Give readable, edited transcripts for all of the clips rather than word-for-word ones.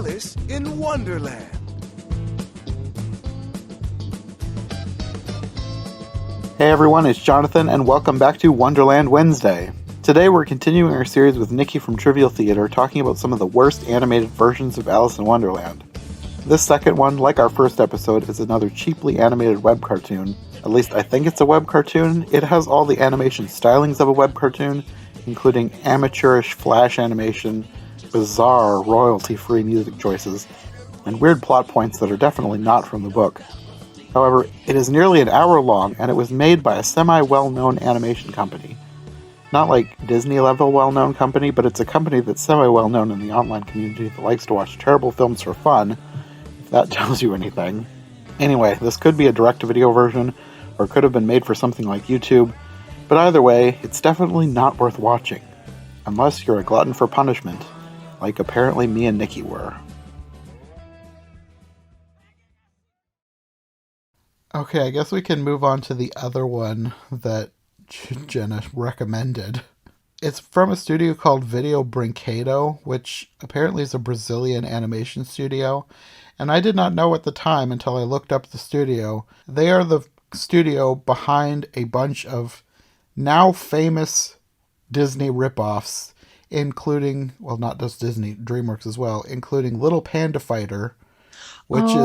Alice in Wonderland. Hey everyone, it's Jonathan, and welcome back to Wonderland Wednesday. Today we're continuing our series with Nicki from Trivial Theater, talking about some of the worst animated versions of Alice in Wonderland. This second one, like our first episode, is another cheaply animated web cartoon. At least I think it's a web cartoon. It has all the animation stylings of a web cartoon, including amateurish flash animation, bizarre royalty-free music choices, and weird plot points that are definitely not from the book. However, it is nearly an hour long, and it was made by a semi-well-known animation company. Not like Disney-level well-known company, but it's a company that's semi-well-known in the online community that likes to watch terrible films for fun, if that tells you anything. Anyway, this could be a direct-to-video version, or could have been made for something like YouTube, but either way, it's definitely not worth watching. Unless you're a glutton for punishment, like apparently me and Nicki were. Okay, I guess we can move on to the other one that Jenna recommended. It's from a studio called Video Brinquedo, which apparently is a Brazilian animation studio, and I did not know at the time until I looked up the studio. They are the studio behind a bunch of now famous Disney ripoffs, including, well, not just Disney, DreamWorks as well, including Little Panda Fighter, which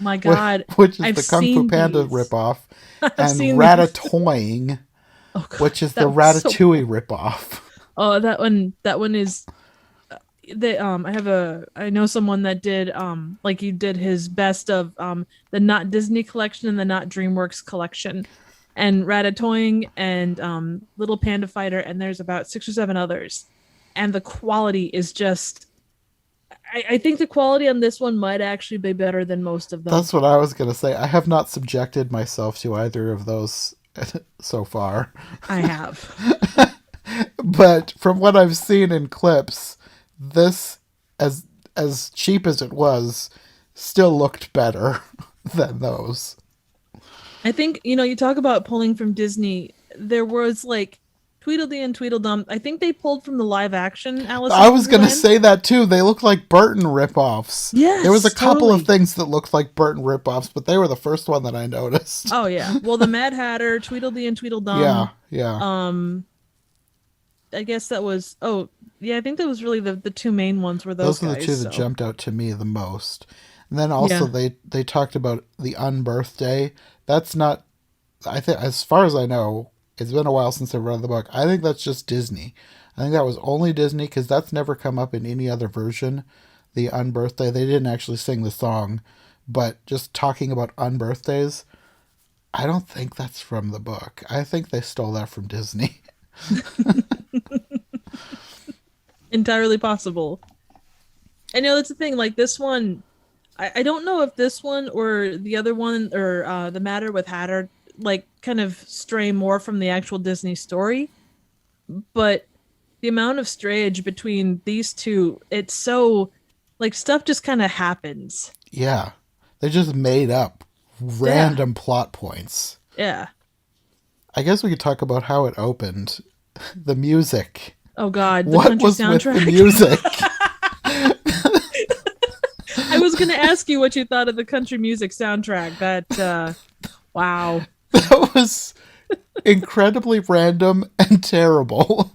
my God. which is I've the Kung Fu Panda these. ripoff, I've and seen Ratatouille, which is the Ratatouille ripoff. Oh, that one is. I know someone that did like he did his best of the Not Disney collection and the Not DreamWorks collection, and Ratatouille and Little Panda Fighter, and there's about 6 or 7 others, and the quality is just. I think the quality on this one might actually be better than most of them. That's what I was going to say. I have not subjected myself to either of those so far. I have. But from what I've seen in clips, this, as cheap as it was, still looked better than those. I think, you talk about pulling from Disney. There was like Tweedledee and Tweedledum. I think they pulled from the live action Alice in I was going to Wonderland. say that too. They look like Burton ripoffs. Yes, there was a couple totally. of things that looked like Burton ripoffs, but they were the first one that I noticed. Oh yeah. Well, the Mad Hatter, Tweedledee and Tweedledum. Yeah. I guess that was. Oh yeah, I think that was really the 2 main ones were those are the guys, 2 that jumped out to me the most. And then also they talked about the Unbirthday. That's not. I think, as far as I know, it's been a while since I've read the book. I think that's just Disney. I think that was only Disney, because that's never come up in any other version. The Unbirthday, they didn't actually sing the song, but just talking about unbirthdays, I don't think that's from the book. I think they stole that from Disney. Entirely possible. And that's the thing. Like this one, I don't know if this one or the other one or the Matter with Hatter like kind of stray more from the actual Disney story, but the amount of strayage between these two, it's so like stuff just kind of happens. Yeah, they just made up random plot points. Yeah. I guess we could talk about how it opened. The music. Oh God, the what country was soundtrack. With the music? I was gonna ask you what you thought of the country music soundtrack. That wow. That was incredibly random and terrible.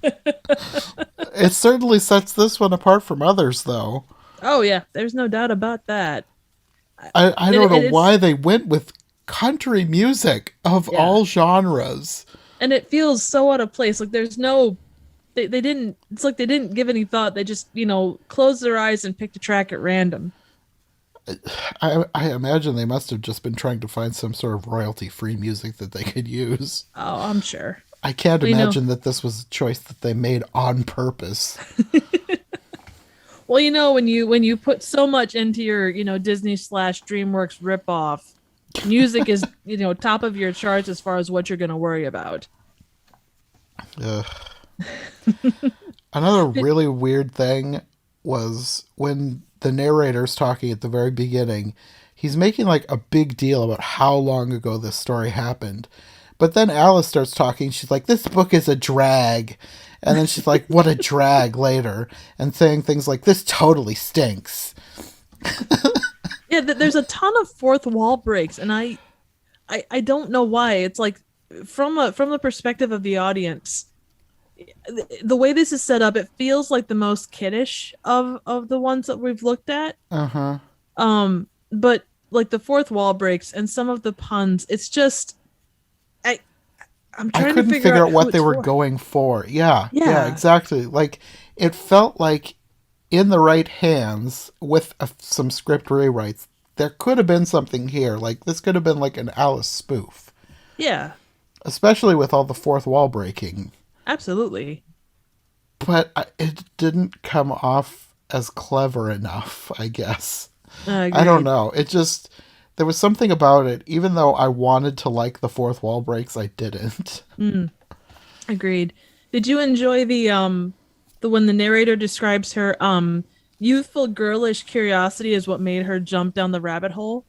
It certainly sets this one apart from others, though. Oh yeah, there's no doubt about that. I don't know why they went with country music of all genres. And it feels so out of place. Like there's no, they didn't. It's like they didn't give any thought. They just closed their eyes and picked a track at random. I imagine they must have just been trying to find some sort of royalty-free music that they could use. Oh, I'm sure. I can't imagine that this was a choice that they made on purpose. Well, when you put so much into your Disney/DreamWorks ripoff, music is top of your charts as far as what you're going to worry about. Another really weird thing was when the narrator's talking at the very beginning, he's making like a big deal about how long ago this story happened. But then Alice starts talking. She's like, this book is a drag. And then she's like, what a drag later. And saying things like, this totally stinks. Yeah, there's a ton of fourth wall breaks, and I don't know why. It's like from the perspective of the audience, the way this is set up, it feels like the most kiddish of the ones that we've looked at. Uh-huh. But like the fourth wall breaks and some of the puns, it's just I I'm I trying to couldn't figure out who what it's they were for. going for. Yeah, Yeah. exactly. Like, it felt like in the right hands with some script rewrites, there could have been something here. Like, this could have been like an Alice spoof, Yeah, especially with all the fourth wall breaking. absolutely. But it didn't come off as clever enough, I guess. I don't Agreed. know. It just, there was something about it. Even though I wanted to like the fourth wall breaks, I didn't. Mm, agreed. Did you enjoy the when the narrator describes her youthful girlish curiosity as what made her jump down the rabbit hole?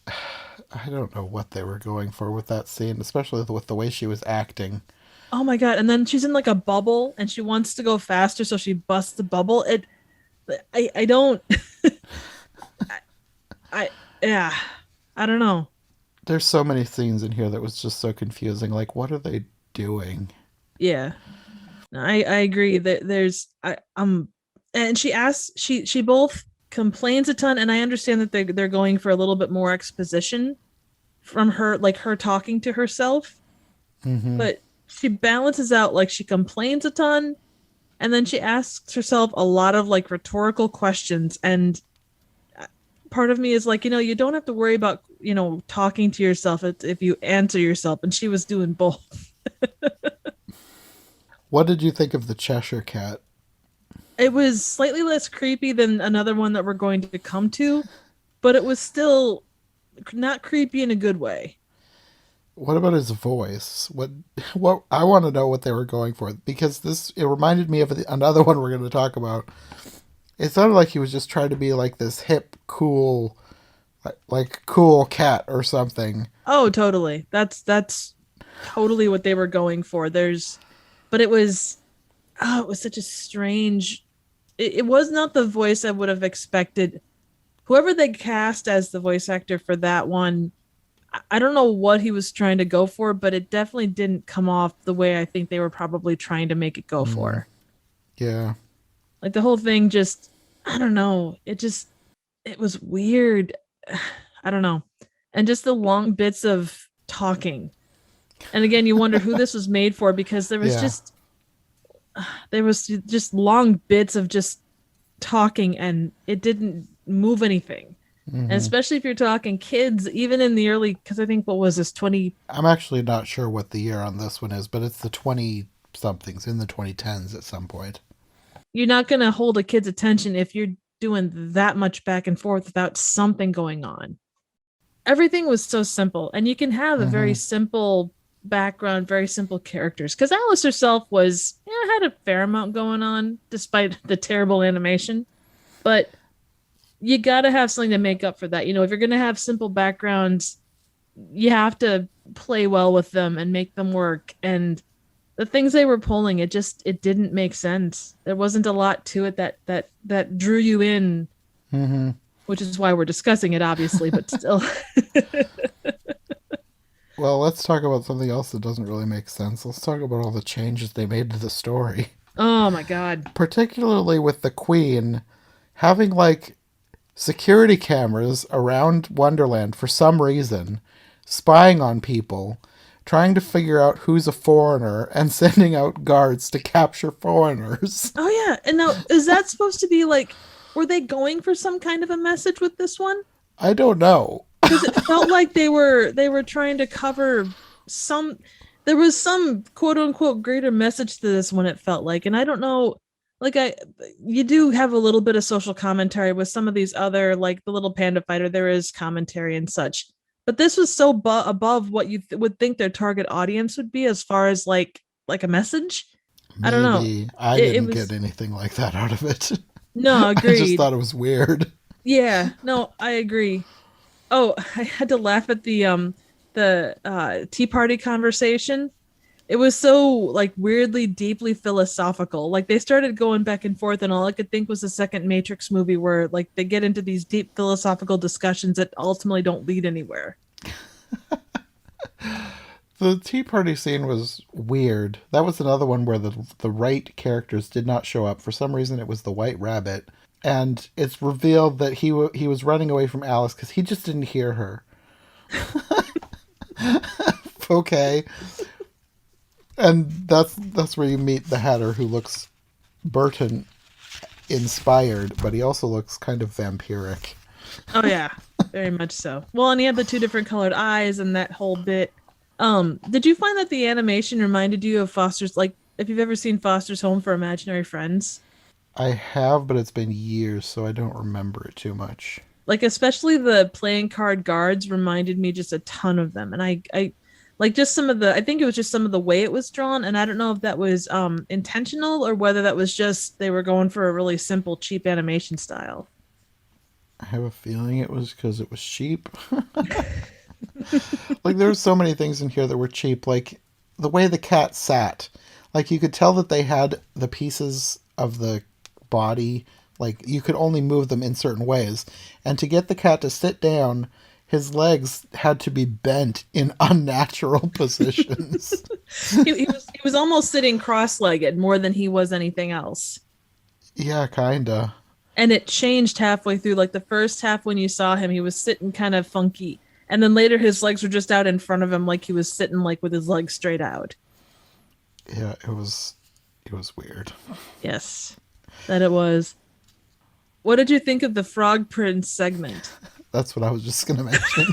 I don't know what they were going for with that scene, especially with the way she was acting. Oh my God. And then she's in like a bubble and she wants to go faster, so she busts the bubble. I don't I yeah. I don't know. There's so many scenes in here that was just so confusing. Like, what are they doing? Yeah. No, I agree that there's and she both complains a ton, and I understand that they're going for a little bit more exposition from her, like her talking to herself, Mm-hmm. but she balances out, like she complains a ton and then she asks herself a lot of like rhetorical questions, and part of me is like, you don't have to worry about, talking to yourself if you answer yourself, and she was doing both. What did you think of the Cheshire Cat? It was slightly less creepy than another one that we're going to come to, but it was still not creepy in a good way. What about his voice? What I want to know what they were going for, because it reminded me of another one we're going to talk about. It sounded like he was just trying to be like this hip, cool, like cool cat or something. Oh, totally. That's totally what they were going for. But it was such a strange. It was not the voice I would have expected. Whoever they cast as the voice actor for that one, I don't know what he was trying to go for, but it definitely didn't come off the way I think they were probably trying to make it go Mm, for. yeah. Like the whole thing just, I don't know. It was weird. I don't know. And just the long bits of talking. And again, you wonder who this was made for, because Yeah. there was just long bits of just talking, and it didn't move anything. And Hmm. especially if you're talking kids, even in the early, because I think, what was this, 20? I'm actually not sure what the year on this one is, but it's the 20 somethings, in the 2010s at some point. You're not going to hold a kid's attention if you're doing that much back and forth without something going on. Everything was so simple, and you can have a very Hmm. simple background, very simple characters, because Alice herself was, had a fair amount going on despite the terrible animation. But you got to have something to make up for that. If you're going to have simple backgrounds, you have to play well with them and make them work. And the things they were pulling, it didn't make sense. There wasn't a lot to it that drew you in, Hmm. which is why we're discussing it, obviously, but still. Well, let's talk about something else that doesn't really make sense. Let's talk about all the changes they made to the story. Oh my God. Particularly with the Queen having, like, security cameras around Wonderland for some reason, spying on people, trying to figure out who's a foreigner, and sending out guards to capture foreigners. Oh yeah. And now, is that supposed to be like, were they going for some kind of a message with this one? I don't know. Because it felt like they were trying to cover some, there was some quote unquote greater message to this one, it felt like. And I don't know, like, you do have a little bit of social commentary with some of these other, like the little panda fighter, there is commentary and such, but this was so above what you would think their target audience would be, as far as like a message. I don't know. Maybe. I It didn't get was, anything like that out of it. no, I just agreed. thought it was weird. Yeah, no, I agree. Oh, I had to laugh at the the Tea Party conversation. It was so like weirdly deeply philosophical. Like they started going back and forth, and all I could think was the second Matrix movie where like they get into these deep philosophical discussions that ultimately don't lead anywhere. The Tea Party scene was weird. That was another one where the right characters did not show up. For some reason, it was the White Rabbit, and it's revealed that he was running away from Alice because he just didn't hear her. Okay, and that's where you meet the Hatter, who looks Burton inspired, but he also looks kind of vampiric. Oh yeah, very much so. Well, and he had the two different colored eyes and that whole bit. Did you find that the animation reminded you of Foster's, like if you've ever seen Foster's Home for Imaginary Friends? I have, but it's been years, so I don't remember it too much. Like especially the playing card guards reminded me just a ton of them. And I like just some of the I think it was just some of the way it was drawn, and I don't know if that was intentional or whether that was just they were going for a really simple, cheap animation style. I have a feeling it was because it was cheap. Like there were so many things in here that were cheap, like the way the cat sat. Like you could tell that they had the pieces of the body, like you could only move them in certain ways. And to get the cat to sit down, his legs had to be bent in unnatural positions. He was almost sitting cross-legged more than he was anything else. Yeah, kinda. And it changed halfway through. Like the first half when you saw him, he was sitting kind of funky. And then later his legs were just out in front of him like he was sitting like with his legs straight out. Yeah, it was weird. Yes, that it was. What did you think of the Frog Prince segment? That's what I was just going to mention.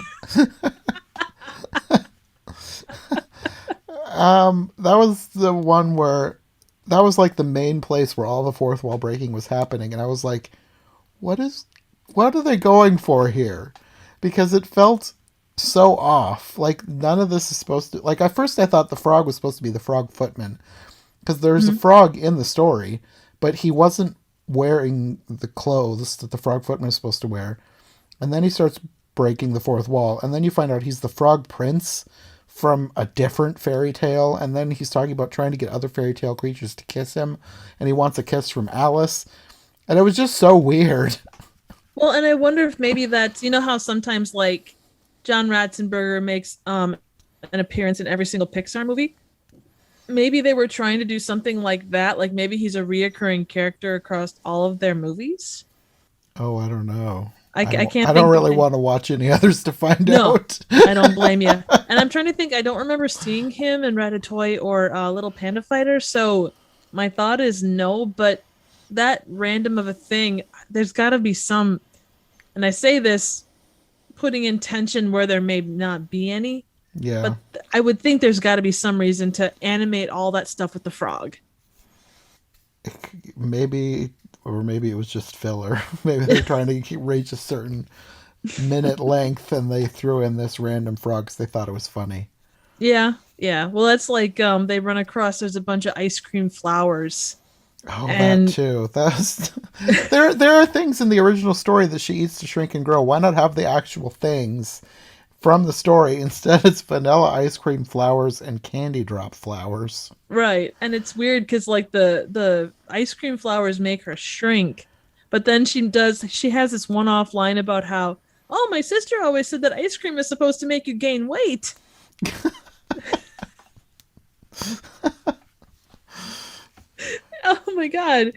That was the one where that was like the main place where all the fourth wall breaking was happening, and I was like, what are they going for here? Because it felt so off. Like none of this is supposed to, like at first I thought the frog was supposed to be the frog footman, because there's a frog in the story, but he wasn't wearing the clothes that the frog footman is supposed to wear. And then he starts breaking the fourth wall, and then you find out he's the frog prince from a different fairy tale, and then he's talking about trying to get other fairy tale creatures to kiss him, and he wants a kiss from Alice, and it was just so weird. Well, and I wonder if maybe that's, you know how sometimes like John Ratzenberger makes an appearance in every single Pixar movie? Maybe they were trying to do something like that, like maybe he's a reoccurring character across all of their movies. Oh, I don't know. I can't. I don't really want to watch any others to find No, out. I don't blame you. And I'm trying to think. I don't remember seeing him in Ratatouille or Little Panda Fighter. So my thought is no. But that random of a thing, there's got to be some. And I say this, putting in tension where there may not be any. Yeah. But I would think there's got to be some reason to animate all that stuff with the frog. Maybe. Or maybe it was just filler. Maybe they're trying to reach a certain minute length and they threw in this random frog because they thought it was funny. Yeah, yeah. Well, that's like they run across, there's a bunch of ice cream flowers. Oh, and... that too. That's there are things in the original story that she eats to shrink and grow. Why not have the actual things from the story? Instead, it's vanilla ice cream flowers and candy drop flowers. Right. And it's weird because like the ice cream flowers make her shrink, but then she has this one-off line about how, oh, my sister always said that ice cream is supposed to make you gain weight. Oh my god.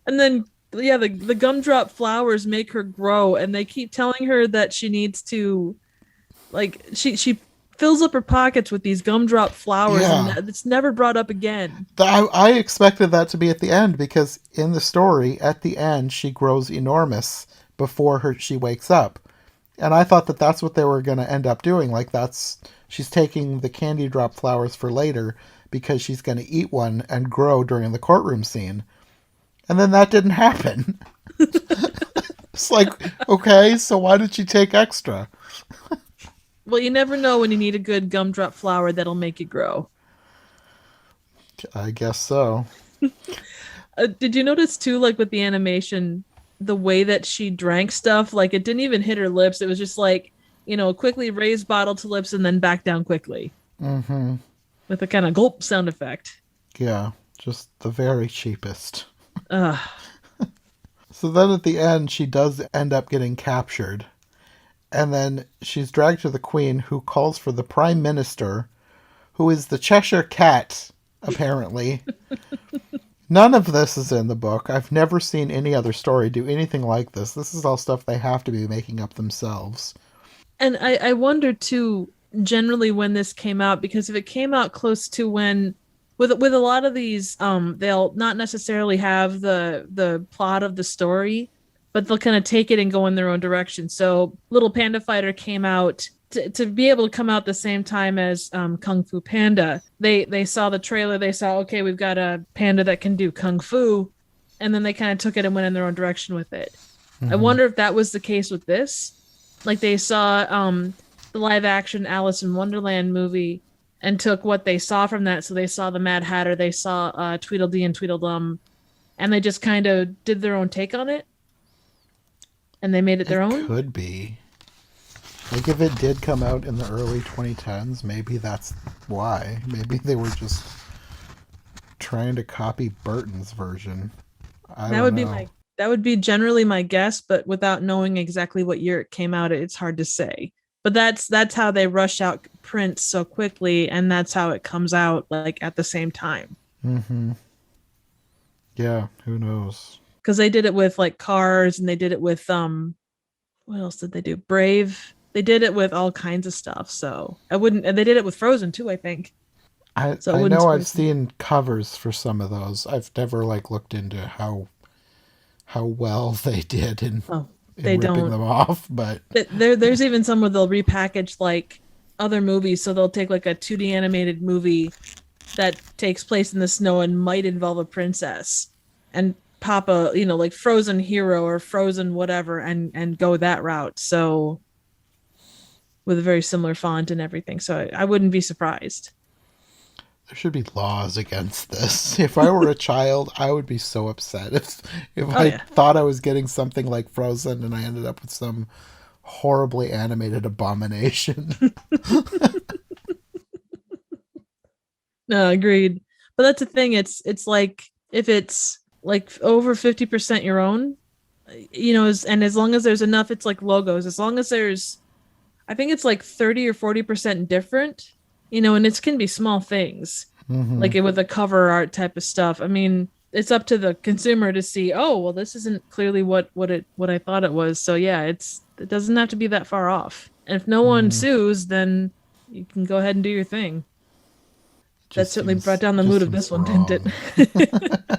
And then yeah, the gumdrop flowers make her grow, and they keep telling her that she needs to, like, she fills up her pockets with these gumdrop flowers, yeah. And it's never brought up again. I expected that to be at the end, because in the story, at the end, she grows enormous before she wakes up. And I thought that that's what they were going to end up doing. Like, she's taking the candy drop flowers for later because she's going to eat one and grow during the courtroom scene. And then that didn't happen. It's like, okay, so why did she take extra? Well, you never know when you need a good gumdrop flower that'll make you grow. I guess so. Did you notice too, like with the animation, the way that she drank stuff? Like it didn't even hit her lips. It was just like quickly raise bottle to lips and then back down quickly Mm-hmm. with a kind of gulp sound effect. Yeah, just the very cheapest. Ugh. So then at the end, she does end up getting captured. And then she's dragged to the Queen, who calls for the Prime Minister, who is the Cheshire Cat, apparently. None of this is in the book. I've never seen any other story do anything like this. This is all stuff they have to be making up themselves. And I wonder too, generally when this came out, because if it came out close to when, with a lot of these, they'll not necessarily have the plot of the story, but they'll kind of take it and go in their own direction. So Little Panda Fighter came out to be able to come out the same time as Kung Fu Panda. They saw the trailer, they saw, okay, we've got a panda that can do kung fu, and then they kind of took it and went in their own direction with it. I Mm-hmm. wonder if that was the case with this. Like they saw the live action Alice in Wonderland movie and took what they saw from that. So they saw the Mad Hatter, they saw Tweedledee and Tweedledum, and they just kind of did their own take on it, and they made it their It own. could be. Like, if it did come out in the early 2010s, maybe that's why. Maybe they were just trying to copy Burton's version. I That don't would be know. my that would be generally my guess, but without knowing exactly what year it came out, it's hard to say. But that's how they rush out prints so quickly, and that's how it comes out like at the same time. Mm-hmm. Yeah, who knows? Because they did it with like Cars, and they did it with what else did they do? Brave. They did it with all kinds of stuff. So I wouldn't. And they did it with Frozen too, I think. So it I wouldn't know I've surprise me. seen covers for some of those. I've never like looked into how well they did Oh, in they ripping don't. them off, but There's even some where they'll repackage like other movies. So they'll take like a 2D animated movie that takes place in the snow and might involve a princess, and pop a like Frozen hero or Frozen whatever, and go that route. So with a very similar font and everything. So I wouldn't be surprised. there should be laws against this. If I were a child, I would be so upset if Oh I yeah. thought I was getting something like Frozen and I ended up with some horribly animated abomination. No, agreed. But that's the thing. It's like if it's like over 50% your own, and as long as there's enough, it's like logos. As long as there's, I think it's like 30 or 40% different, and it can be small things, Hmm. like with a cover art type of stuff. I mean, it's up to the consumer to see, oh, well, this isn't clearly what I thought it was. So yeah, it doesn't have to be that far off. And if no one Mm, sues, then you can go ahead and do your thing. That certainly brought down the just mood of seems this one, didn't wrong. it?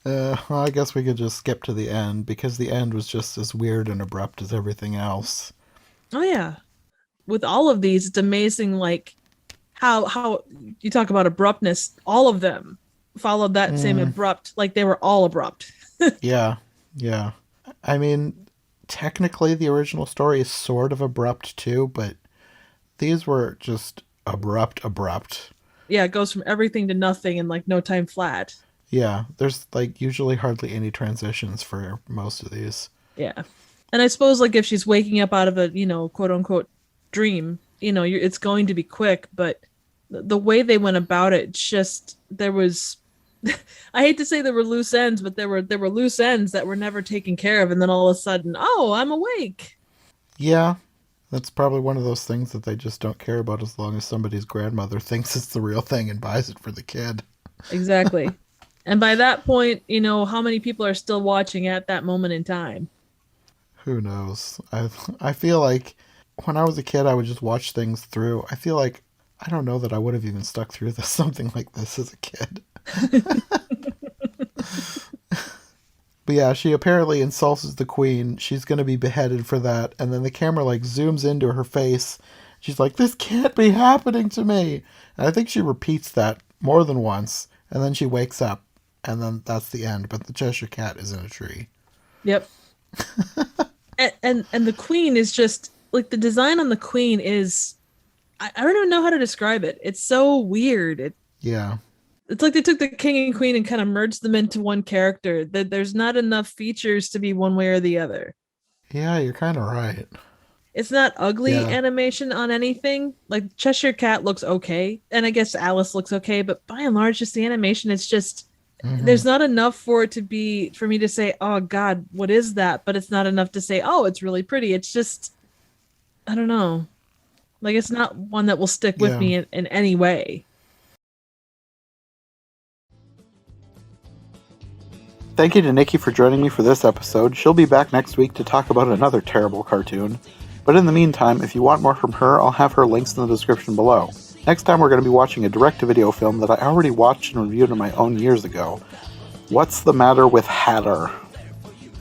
Well, I guess we could just skip to the end because the end was just as weird and abrupt as everything else. Oh yeah. With all of these, it's amazing like how you talk about abruptness, all of them followed that same Mm, abrupt, like they were all abrupt. yeah, yeah. I mean, technically, the original story is sort of abrupt too, but these were just abrupt, abrupt. Yeah, it goes from everything to nothing in like no time flat. Yeah, there's like usually hardly any transitions for most of these. Yeah. And I suppose like if she's waking up out of a, quote unquote dream, it's going to be quick, but the way they went about it, just there was I hate to say there were loose ends, but there were loose ends that were never taken care of, and then all of a sudden, oh, I'm awake. Yeah, that's probably one of those things that they just don't care about as long as somebody's grandmother thinks it's the real thing and buys it for the kid. Exactly. And by that point, how many people are still watching at that moment in time? Who knows? I feel like when I was a kid, I would just watch things through. I feel like I don't know that I would have even stuck through this something like this as a kid. But yeah, she apparently insults the queen. She's gonna be beheaded for that, and then the camera like zooms into her face. She's like, "This can't be happening to me," and I think she repeats that more than once, and then she wakes up, and then that's the end. But the Cheshire Cat is in a tree. Yep. And the queen is just like the design on the queen is I don't even know how to describe it. It's so weird. Yeah. It's like they took the king and queen and kind of merged them into one character. That there's not enough features to be one way or the other. Yeah, you're kind of right. It's not ugly Yeah. animation on anything. Like Cheshire Cat looks okay, and I guess Alice looks okay, but by and large, just the animation, it's just Hmm. there's not enough for it to be for me to say, "Oh God, what is that?" But it's not enough to say, "Oh, it's really pretty." It's just I don't know. Like it's not one that will stick with Yeah. me in any way. Thank you to Nicki for joining me for this episode. She'll be back next week to talk about another terrible cartoon. But in the meantime, if you want more from her, I'll have her links in the description below. Next time we're going to be watching a direct-to-video film that I already watched and reviewed on my own years ago. What's the Matter with Hatter?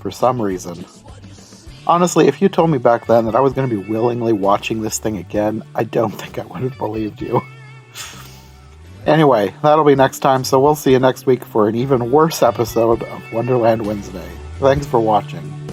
For some reason. Honestly, if you told me back then that I was going to be willingly watching this thing again, I don't think I would have believed you. Anyway, that'll be next time, so we'll see you next week for an even worse episode of Wonderland Wednesday. Thanks for watching.